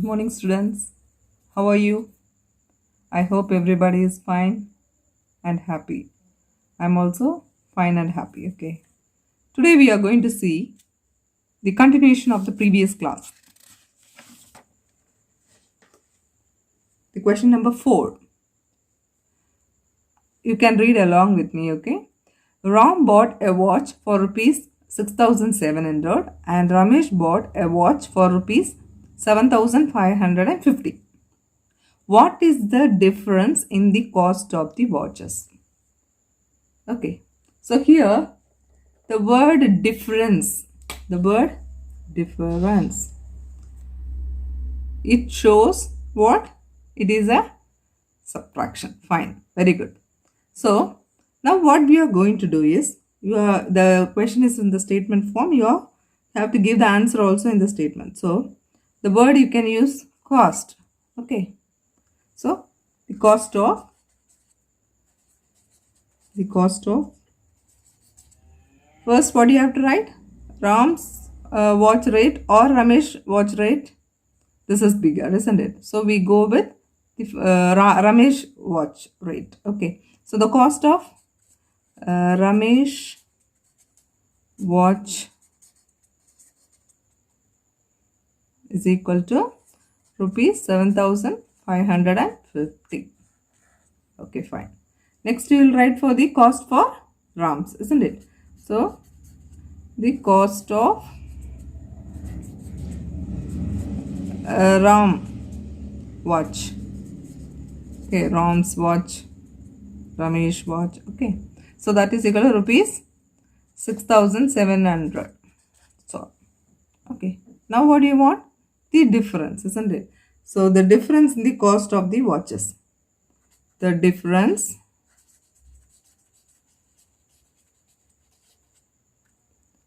morning, students. How are you? I hope everybody is fine and happy. I'm also fine and happy. Okay. Today we are going to see the continuation of the previous class. The question number 4. You can read along with me, okay? Ram bought a watch for rupees 6,700 and Ramesh bought a watch for rupees 7,550. What is the difference in the cost of the watches? Okay, so here the word difference, it shows what? It is a subtraction. Fine, very good. So now what we are going to do is, the question is in the statement form, you have to give the answer also in the statement. So the word you can use cost. Okay, so the cost of first, what do you have to write? Ram's watch rate or Ramesh watch rate. This is bigger, isn't it? So we go with the Ramesh watch rate. Okay, so the cost of Ramesh watch is equal to rupees 7,550. Okay, fine. Next you will write for the cost for Rams, isn't it? So the cost of Ram watch. Okay, Ram's watch, Ramesh watch. Okay, so that is equal to rupees 6,700. So, okay. Now what do you want? The difference, isn't it? So the difference in the cost of the watches. The difference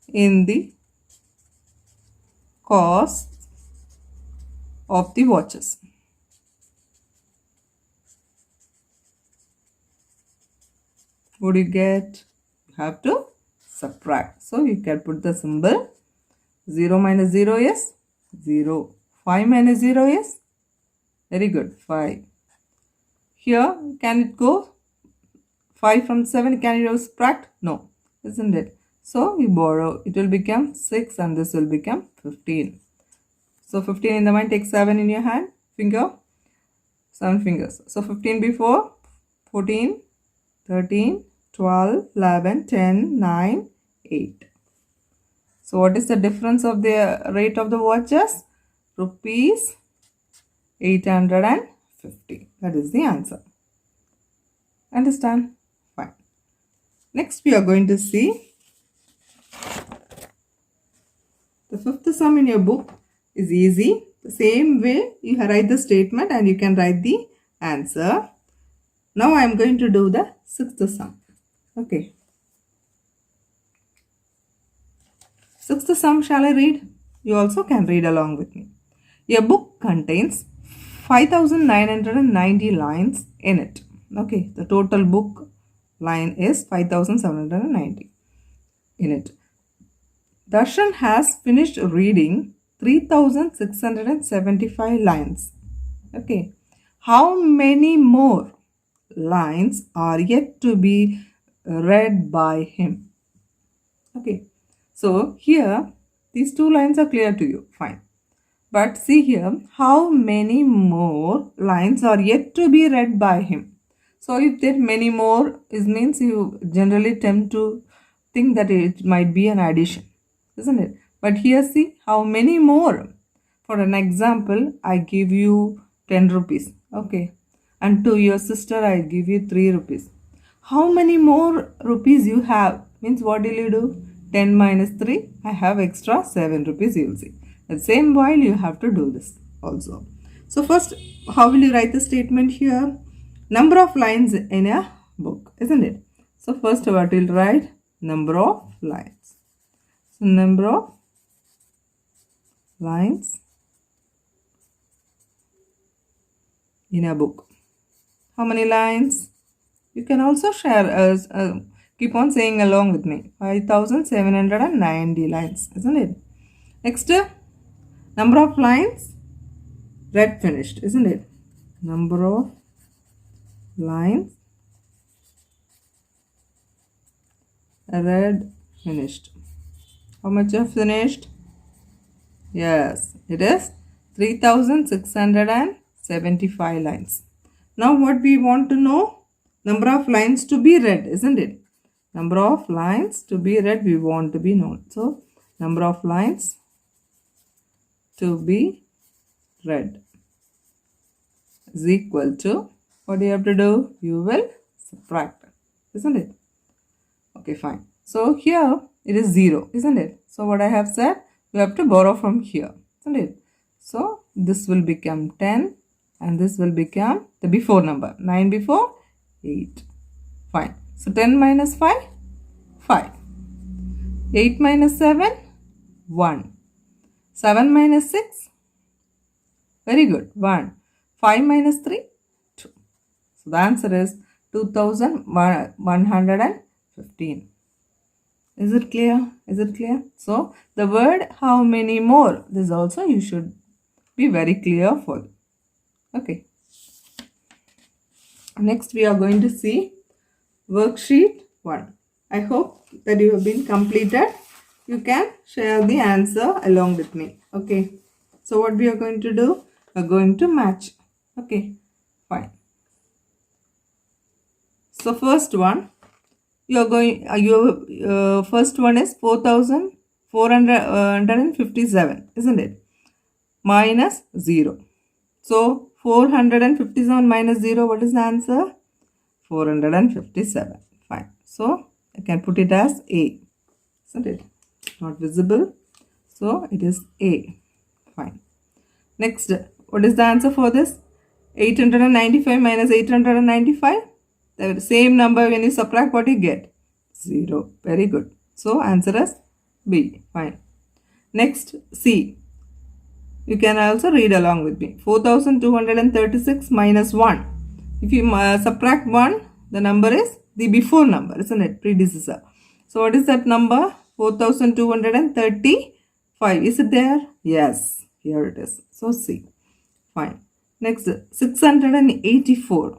in the cost of the watches. What do you get? You have to subtract. So you can put the symbol 0 minus 0 is 0. 5 minus 0 is very good, 5. Here, can it go 5 from 7? Can you subtract? No, isn't it? So you borrow, it will become 6 and this will become 15. So 15 in the mind, take 7 in your hand, finger, 7 fingers. So 15 before, 14, 13, 12, 11, 10, 9, 8. So what is the difference of the rate of the watches? Rupees 850. That is the answer. Understand? Fine. Next we are going to see the fifth sum in your book is easy. The same way you write the statement and you can write the answer. Now I am going to do the sixth sum. Okay. Sixth sum, shall I read? You also can read along with me. A book contains 5,990 lines in it. Okay, the total book line is 5,790 in it. Darshan has finished reading 3,675 lines. Okay, how many more lines are yet to be read by him? Okay, so here these two lines are clear to you, fine. But see here, how many more lines are yet to be read by him? So if there many more is means, you generally tend to think that it might be an addition, isn't it? But here see, how many more? For an example, I give you 10 rupees, okay, and to your sister I give you 3 rupees. How many more rupees you have? Means what will you do? 10 minus 3, I have extra 7 rupees, you will see. The same while you have to do this also. So first, how will you write the statement here? Number of lines in a book, isn't it? So first what will write? Number of lines. So number of lines in a book. How many lines? You can also share keep on saying along with me. 5,790 lines, isn't it? Next, number of lines red finished, isn't it? Number of lines red finished. How much have finished? Yes, it is 3675 lines. Now what we want to know? Number of lines to be read, isn't it? Number of lines to be read we want to be known. So number of lines to be read is equal to, what do you have to do? You will subtract, isn't it? Okay, fine. So here it is 0, isn't it? So what I have said, you have to borrow from here, isn't it? So this will become 10 and this will become the before number. 9 before 8. Fine. So 10 minus 5, 5. 8 minus 7, 1. 7 minus 6, very good, 1. 5 minus 3, 2. So the answer is 2115. Is it clear? Is it clear? So the word how many more, this also you should be very clear for. Okay. Next we are going to see worksheet 1. I hope that you have been completed. You can share the answer along with me. Okay. So what we are going to do? We are going to match. Okay. Fine. So first one, you are going, your first one is 4457, isn't it? Minus 0. So 457 minus 0, what is the answer? 457. Fine. So I can put it as A, isn't it? Not visible. So it is A. Fine. Next, what is the answer for this? 895 minus 895. The same number, when you subtract, what you get? 0. Very good. So answer is B. Fine. Next, C. You can also read along with me. 4236 minus 1. If you subtract 1, the number is the before number, isn't it? Predecessor. So what is that number? 4235. Is it there? Yes. Here it is. So C. Fine. Next, 684.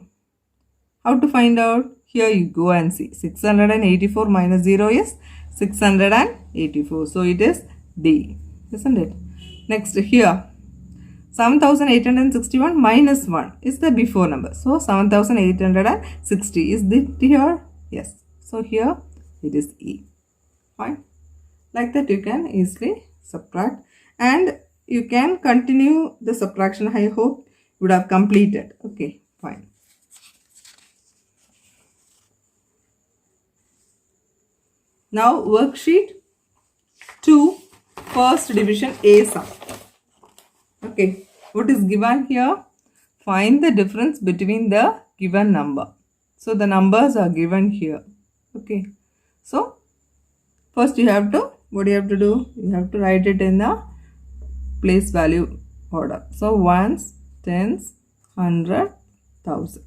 How to find out? Here you go and see. 684 minus 0 is 684. So it is D, isn't it? Next, here 7861 minus 1 is the before number. So 7860 is it here? Yes. So here it is E. Fine. Like that you can easily subtract and you can continue the subtraction. I hope you would have completed. Okay, fine. Now worksheet 2, first division A sum. Okay, what is given here? Find the difference between the given number. So the numbers are given here. Okay, so first you have to, what do you have to do? You have to write it in the place value order. So ones, tens, 100, 1000.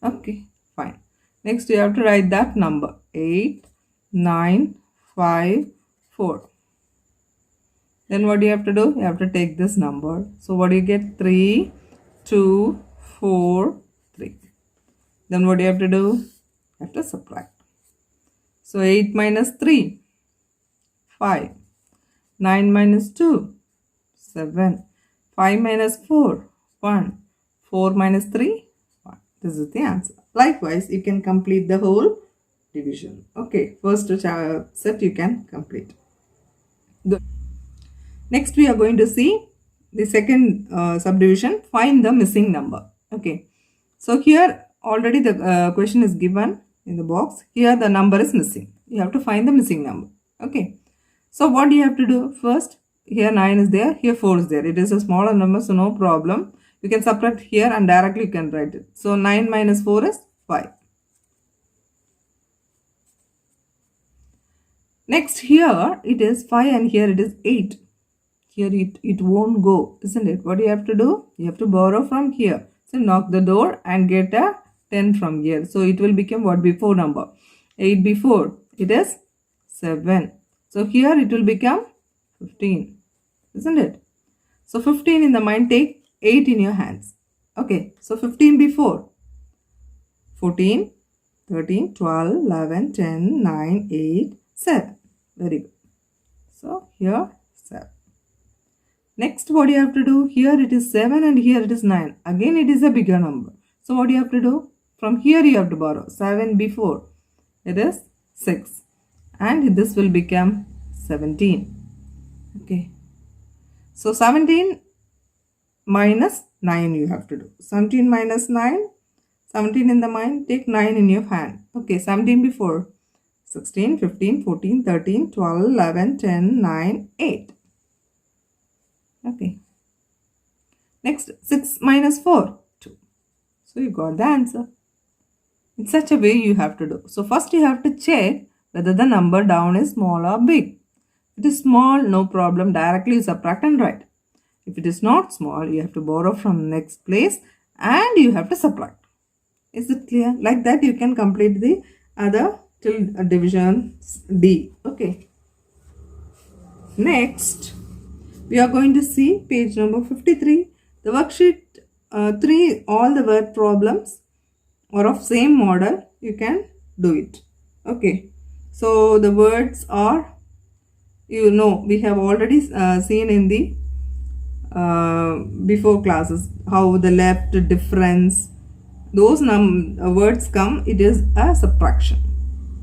Okay, fine. Next you have to write that number 8, 9, 5, 4. Then what do you have to do? You have to take this number. So what do you get? 3, 2, 4, 3. Then what do you have to do? You have to subtract. So 8 minus 3, 5. 9 minus 2, 7. 5 minus 4, 1. 4 minus 3, 1. This is the answer. Likewise, you can complete the whole division. Okay, first set you can complete. Good. Next we are going to see the second subdivision, find the missing number. Okay, so here already the question is given in the box. Here the number is missing. You have to find the missing number. Okay, so what do you have to do? First, here 9 is there, here 4 is there. It is a smaller number, so no problem. You can subtract here and directly you can write it. So 9 minus 4 is 5. Next, here it is 5 and here it is 8. Here it won't go, isn't it? What do you have to do? You have to borrow from here. So knock the door and get a 10 from here. So it will become what before number? 8 before. It is 7. So here it will become 15. Isn't it? So 15 in the mind, take 8 in your hands. Okay, so 15 before. 14, 13, 12, 11, 10, 9, 8, 7. Very good. So here 7. Next, what you have to do? Here it is 7 and here it is 9. Again it is a bigger number. So what you have to do? From here you have to borrow 7 before. It is 6. And this will become 17. Okay. So 17 minus 9 you have to do. 17 minus 9. 17 in the mind. Take 9 in your hand. Okay. 17 before. 16, 15, 14, 13, 12, 11, 10, 9, 8. Okay. Next, 6 minus 4, 2. So you got the answer. In such a way you have to do. So first you have to check whether the number down is small or big. If it is small, no problem. Directly you subtract and write. If it is not small, you have to borrow from next place and you have to subtract. Is it clear? Like that you can complete the other till division D. Okay. Next, we are going to see page number 53. The worksheet 3, all the word problems are of same model. You can do it. Okay. So the words are, you know, we have already seen in the before classes how the left, difference, those words come, it is a subtraction,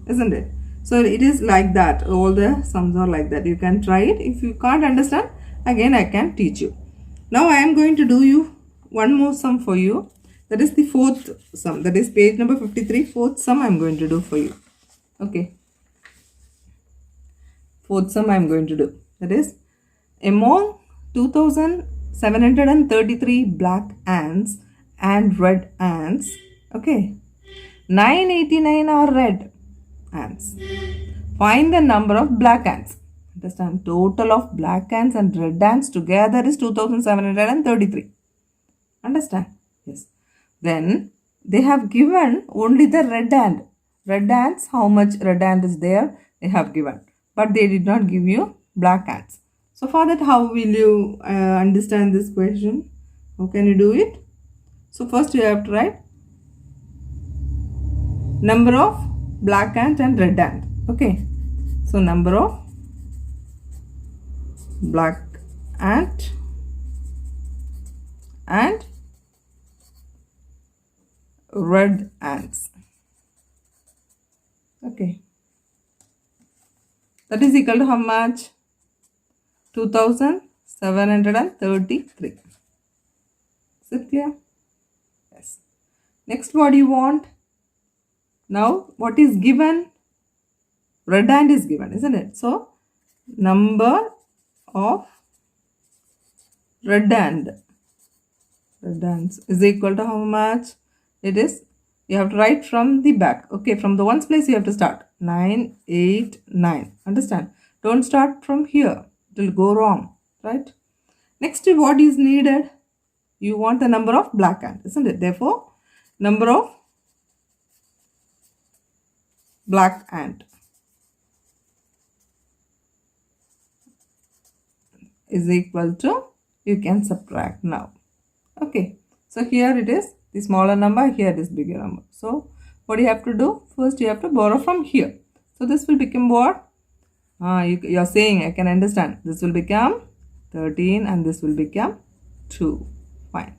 isn't it? So it is like that. All the sums are like that. You can try it. If you can't understand, again I can teach you. Now I am going to do you one more sum for you. That is the fourth sum. That is page number 53. Fourth sum I am going to do for you. Okay. Fourth sum I am going to do. That is, among 2733 black ants and red ants, okay, 989 are red ants. Find the number of black ants. Understand? Total of black ants and red ants together is 2733. Understand? Yes. Then they have given only the red ant. Red ants, how much red ant is there? They have given. But they did not give you black ants. So for that, how will you understand this question? How can you do it? So first you have to write number of black ant and red ant. Okay. So number of black ant and red ants. Okay. That is equal to how much? 2733. Is it clear? Yes. Next, what do you want? Now, what is given? Red ant is given, isn't it? So, number of red ants is equal to how much? It is, you have to write from the back. Okay, from the ones place you have to start. 9, 8, 9. Understand? Don't start from here. It will go wrong, right? Next, what is needed? You want the number of black ants, isn't it? Therefore, number of black ant is equal to, you can subtract now. Okay, so here it is the smaller number, here it is bigger number. So what you have to do? First you have to borrow from here. So this will become what? You are saying, I can understand. This will become 13 and this will become 2. Fine.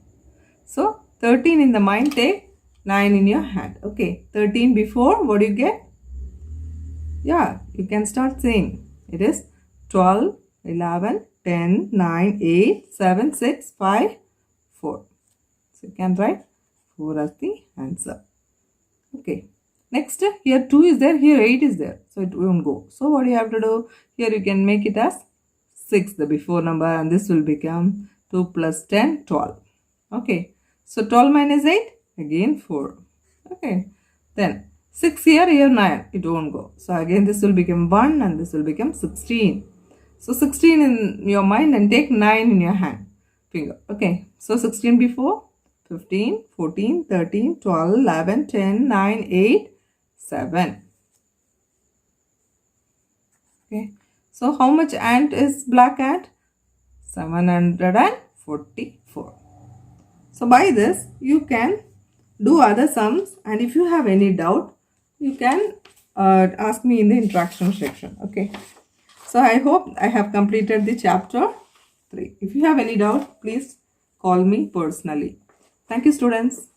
So 13 in the mind, take 9 in your hand. Okay, 13 before, what do you get? Yeah, you can start saying. It is 12, 11, 10, 9, 8, 7, 6, 5, 4. So you can write 4 as the answer. Okay. Next, here 2 is there, here 8 is there. So it won't go. So what you have to do? Here you can make it as 6, the before number, and this will become 2 plus 10, 12. Okay. So 12 minus 8, again 4. Okay. Then 6 here, here 9. It won't go. So again this will become 1 and this will become 16. So 16 in your mind and take 9 in your hand. Finger. Okay. So 16 before, 15, 14, 13, 12, 11, 10, 9, 8, 7. Okay. So how much ant is black ant? 744. So by this you can do other sums, and if you have any doubt you can ask me in the interaction section. Okay, so I hope I have completed the chapter 3. If you have any doubt, please call me personally. Thank you, students.